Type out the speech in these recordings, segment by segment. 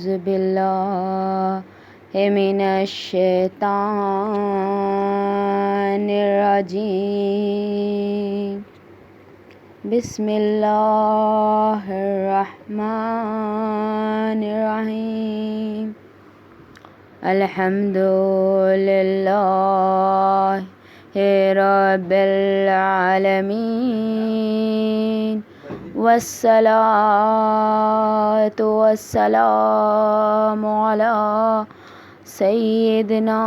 أعوذ بالله من الشيطان الرجيم بسم الله الرحمن الرحيم الحمد لله رب العالمين والصلاة والسلام على سيدنا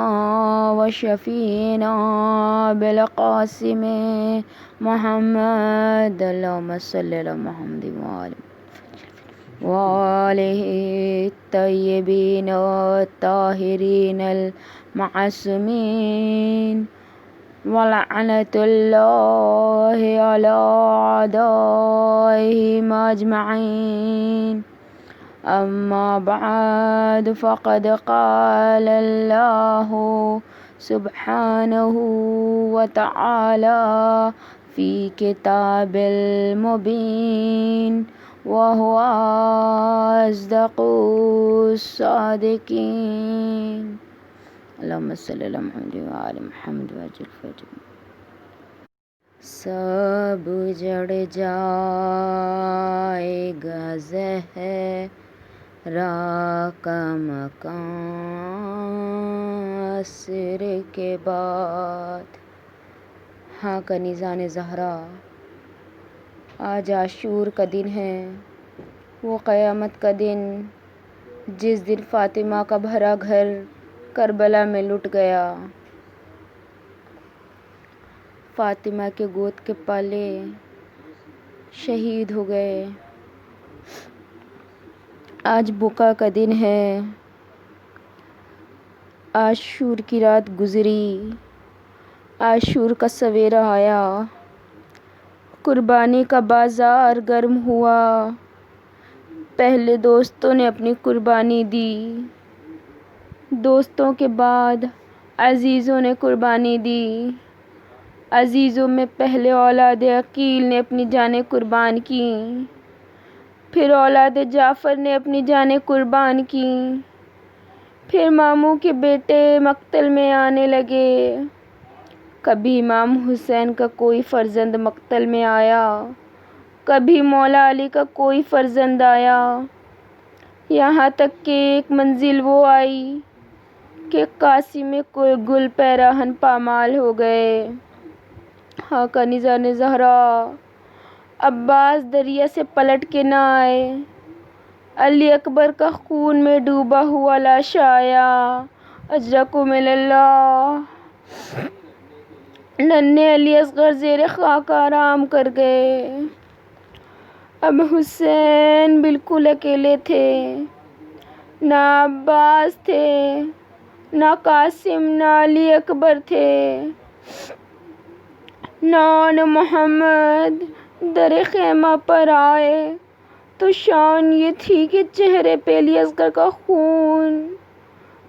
وشفينا بالقاسم محمد اللهم صل على محمد وآله الطيبين الطاهرين المعصومين ولعنة الله على أعدائهم أجمعين أما بعد فقد قال الله سبحانه وتعالى في كتاب المبين وهو أصدق الصادقين اللهم صل على محمد وآل محمد وعجل فرجهم سب جڑ جائے گا زہرا کا مکان عصر کے بعد۔ ہاں کنیزان زہرا، آج عاشور کا دن ہے، وہ قیامت کا دن جس دن فاطمہ کا بھرا گھر کربلا میں لٹ گیا، فاطمہ کے گود کے پالے شہید ہو گئے۔ آج بکا کا دن ہے، عاشور کی رات گزری، عاشور کا سویرا آیا، قربانی کا بازار گرم ہوا۔ پہلے دوستوں نے اپنی قربانی دی، دوستوں کے بعد عزیزوں نے قربانی دی۔ عزیزوں میں پہلے اولاد عقیل نے اپنی جانیں قربان کی، پھر اولاد جعفر نے اپنی جانیں قربان کی، پھر ماموں کے بیٹے مقتل میں آنے لگے۔ کبھی امام حسین کا کوئی فرزند مقتل میں آیا، کبھی مولا علی کا کوئی فرزند آیا، یہاں تک کہ ایک منزل وہ آئی کہ قاسم گل پیراہن پامال ہو گئے۔ ہاں کنیزان زہرا، عباس دریا سے پلٹ کے نہ آئے، علی اکبر کا خون میں ڈوبا ہوا لاش آیا۔ اجرکم اللہ، ننھے علی اصغر زیر خاک آرام کر گئے۔ اب حسین بالکل اکیلے تھے، نہ عباس تھے، نہ قاسم، نہ علی اکبر تھے، نہ محمد۔ در خیمہ پر آئے تو شان یہ تھی کہ چہرے پہ علی اصغر کا خون،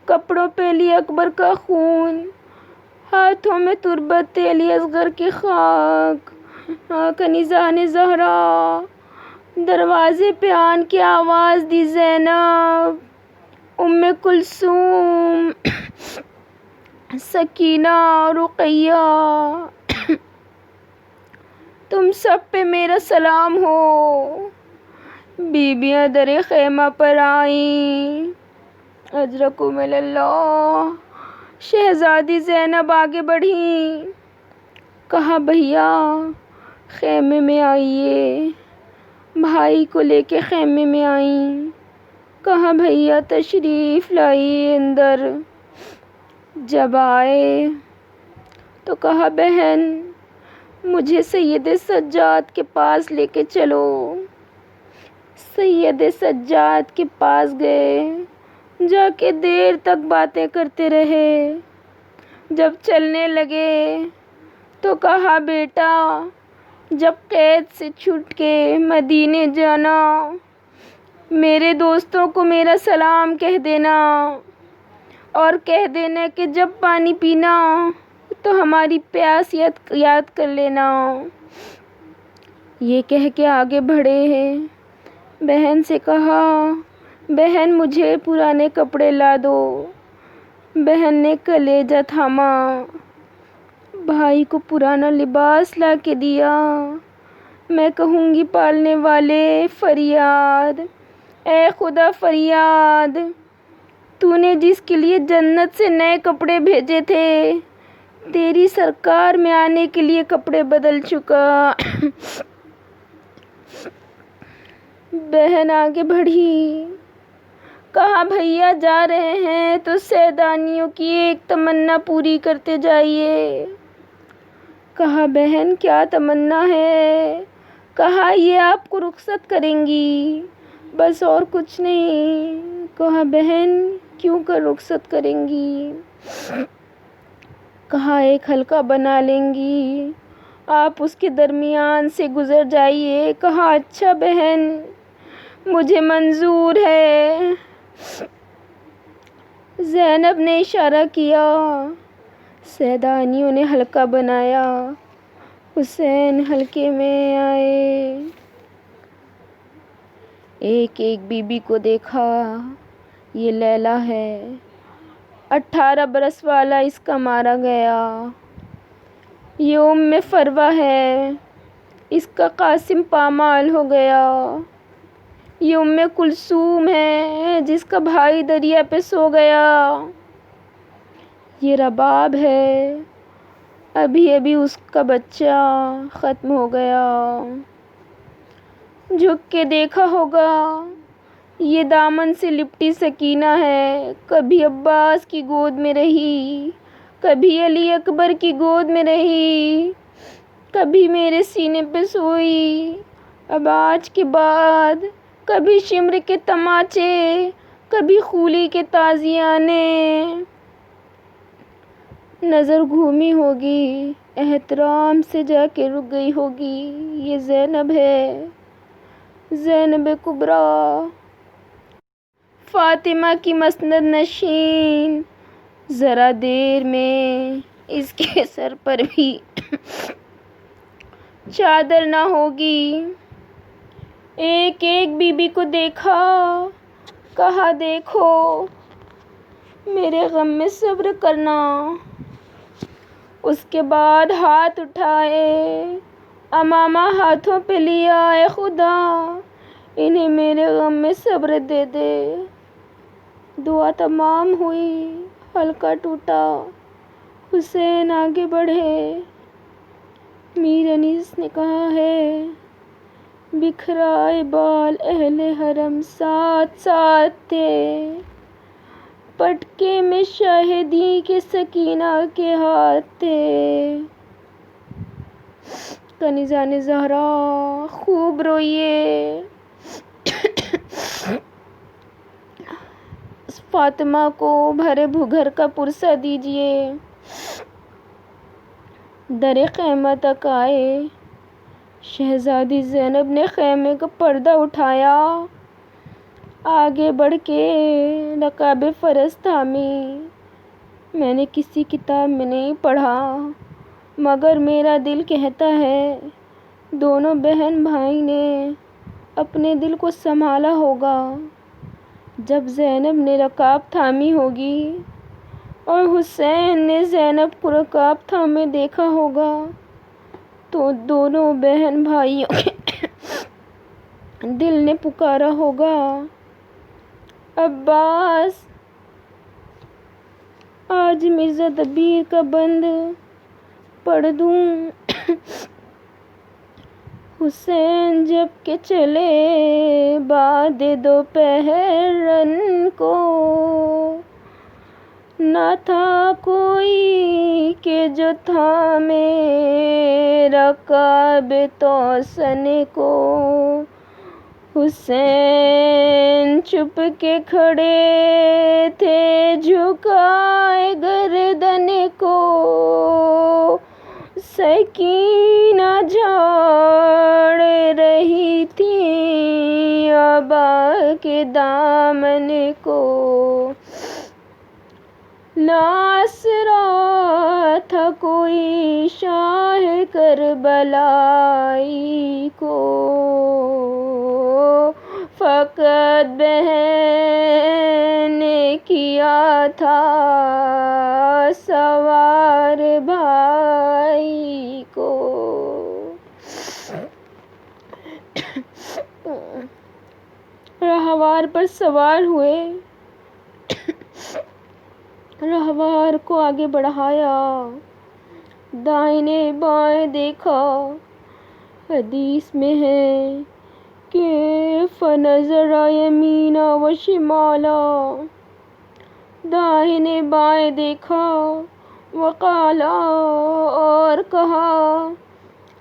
کپڑوں پہ علی اکبر کا خون، ہاتھوں میں تربت علی اصغر کی خاک۔ کنیزان زہرا، دروازے پہ آن کے آواز دی زینب، ام کلثوم، سکینہ، رقیہ، تم سب پہ میرا سلام ہو۔ بیبیاں در خیمہ پر آئیں۔ اجرکم اللہ، شہزادی زینب آگے بڑھیں، کہا بھیا خیمے میں آئیے۔ بھائی کو لے کے خیمے میں آئیں، کہا بھیا تشریف لائیے اندر۔ جب آئے تو کہا بہن مجھے سید سجاد کے پاس لے کے چلو۔ سید سجاد کے پاس گئے، جا کے دیر تک باتیں کرتے رہے۔ جب چلنے لگے تو کہا بیٹا جب قید سے چھوٹ کے مدینے جانا، میرے دوستوں کو میرا سلام کہہ دینا، اور کہہ دینا کہ جب پانی پینا تو ہماری پیاس یاد کر لینا۔ یہ کہہ کے آگے بڑھے ہیں، بہن سے کہا بہن مجھے پرانے کپڑے لا دو۔ بہن نے کلیجہ تھاما، بھائی کو پرانا لباس لا کے دیا۔ میں کہوں گی پالنے والے فریاد، اے خدا فریاد، تو نے جس کے لیے جنت سے نئے کپڑے بھیجے تھے، تیری سرکار میں آنے کے لیے کپڑے بدل چکا۔ بہن آگے بڑھی، کہا بھیا جا رہے ہیں تو سیدانیوں کی ایک تمنا پوری کرتے جائیے۔ کہا بہن کیا تمنا ہے؟ کہا یہ آپ کو رخصت کریں گی، بس اور کچھ نہیں۔ کہا بہن کیوں کر رخصت کریں گی؟ کہا ایک حلقہ بنا لیں گی، آپ اس کے درمیان سے گزر جائیے۔ کہا اچھا بہن، مجھے منظور ہے۔ زینب نے اشارہ کیا، سیدانیوں نے حلقہ بنایا، حسین حلقے میں آئے۔ ایک ایک بی بی کو دیکھا، یہ لیلا ہے، 18 برس والا اس کا مارا گیا۔ یہ ام فروہ ہے، اس کا قاسم پامال ہو گیا۔ یہ ام کلثوم ہے، جس کا بھائی دریا پہ سو گیا۔ یہ رباب ہے، ابھی ابھی اس کا بچہ ختم ہو گیا۔ جھک کے دیکھا ہوگا، یہ دامن سے لپٹی سکینہ ہے، کبھی عباس کی گود میں رہی، کبھی علی اکبر کی گود میں رہی، کبھی میرے سینے پہ سوئی۔ اب آج کے بعد کبھی شمر کے تماچے، کبھی خولی کے تازیانے۔ نظر گھومی ہوگی، احترام سے جا کے رک گئی ہوگی، یہ زینب ہے، زینب کبریٰ، فاطمہ کی مسند نشین۔ ذرا دیر میں اس کے سر پر بھی چادر نہ ہوگی۔ ایک ایک بی بی کو دیکھا، کہا دیکھو میرے غم میں صبر کرنا۔ اس کے بعد ہاتھ اٹھائے، امامہ ہاتھوں پہ لیا، اے خدا انہیں میرے غم میں صبر دے دے۔ دعا تمام ہوئی، حلقہ ٹوٹا، حسین آگے بڑھے۔ میر انیس نے کہا ہے، بکھرائے بال اہل حرم ساتھ ساتھ تھے، پٹکے میں شاہدی کے سکینہ کے ہاتھ تھے۔ کنیزان زہرا خوب روئیے، فاطمہ کو بھرے بھوگھر کا پرسہ دیجیے۔ در خیمہ تک آئے، شہزادی زینب نے خیمے کا پردہ اٹھایا، آگے بڑھ کے رکاب فرس تھامی۔ میں نے کسی کتاب میں نہیں پڑھا، مگر میرا دل کہتا ہے دونوں بہن بھائی نے اپنے دل کو سنبھالا ہوگا۔ جب زینب نے رکاب تھامی ہوگی اور حسین نے زینب کو رکاب تھامے دیکھا ہوگا، تو دونوں بہن بھائیوں کے دل نے پکارا ہوگا، عباس آج مرزا دبیر کا بند پڑھ دوں۔ حسین جب کہ چلے بعد دوپہر رن کو، نہ تھا کوئی کہ جو تھامے رکاب توسن کو۔ حسین چھپ کے کھڑے تھے جھکائے گردن کو، سکینہ جھاڑ رہی تھی عبا کے دامن کو۔ ناصرہ تھا کوئی شاہ کربلائی کو، فقط بہن نے کیا تھا سوار بھائی کو۔ راہوار پر سوار ہوئے، راہوار کو آگے بڑھایا، دائیں بائیں دیکھا۔ حدیث میں ہے کہ فنظر یمینا و شمالا، دائیں بائیں دیکھا، وقالا اور کہا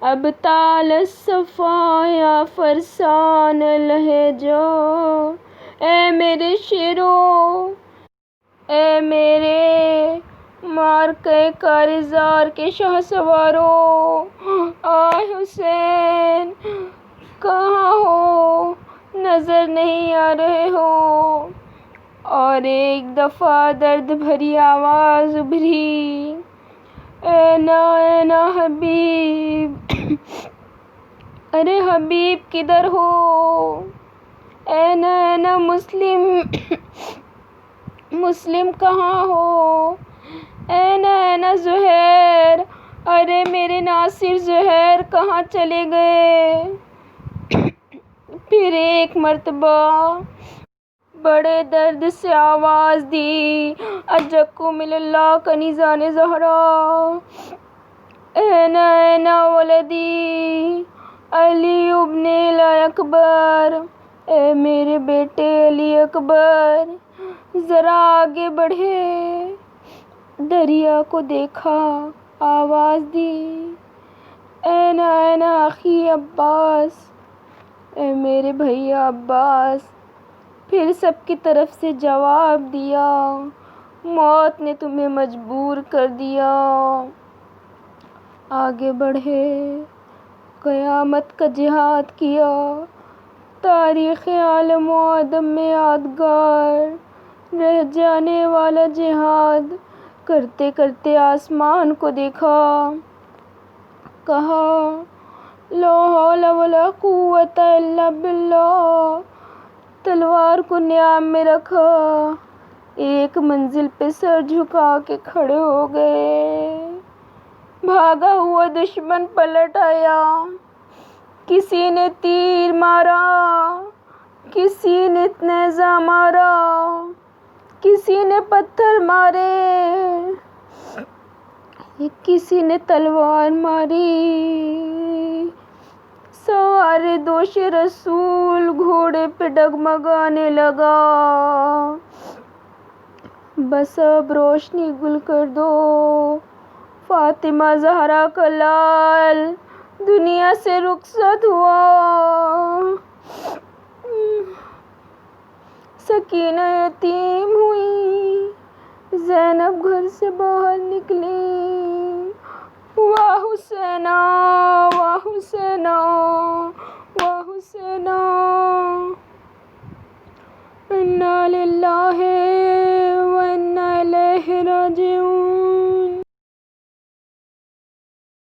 اب تال صفا یا فرسان لہجہ، اے میرے شیرو، اے میرے مارکے کارزار کے شاہ سوارو، آہ حسین کہاں ہو، نظر نہیں آ رہے ہو۔ اور ایک دفعہ درد بھری آواز ابھری، اینا اینا حبیب، ارے حبیب کدھر ہو، اینا اینا مسلم، مسلم کہاں ہو، اینا اینا زہیر، ارے میرے ناصر زہیر کہاں چلے گئے۔ پھر ایک مرتبہ بڑے درد سے آواز دی، اجکم اللہ کنیزان زہرا، اینا اینا ولدی علی ابن اکبر، اے میرے بیٹے علی اکبر، ذرا آگے بڑھے۔ دریا کو دیکھا، آواز دی، اینا اینا اخی عباس، اے میرے بھیا عباس۔ پھر سب کی طرف سے جواب دیا، موت نے تمہیں مجبور کر دیا۔ آگے بڑھے، قیامت کا جہاد کیا، تاریخ عالم و آدم میں یادگار رہ جانے والا جہاد۔ کرتے کرتے آسمان کو دیکھا، کہا لا حول ولا قوت الا باللہ، تلوار کو نیام میں رکھا، ایک منزل پہ سر جھکا کے کھڑے ہو گئے۔ بھاگا ہوا دشمن پلٹ آیا، کسی نے تیر مارا، کسی نے نیزہ مارا، کسی نے پتھر مارے، کسی نے تلوار ماری۔ سوار دوش رسول گھوڑے پہ ڈگمگانے لگا، بس اب روشنی گل کر دو، فاطمہ زہرا کا لال دنیا سے رخصت ہوا۔ سکینہ یتیم ہوئی، زینب گھر سے باہر نکلی، واہ حسینہ، واہ حسینہ، واہ حسینہ۔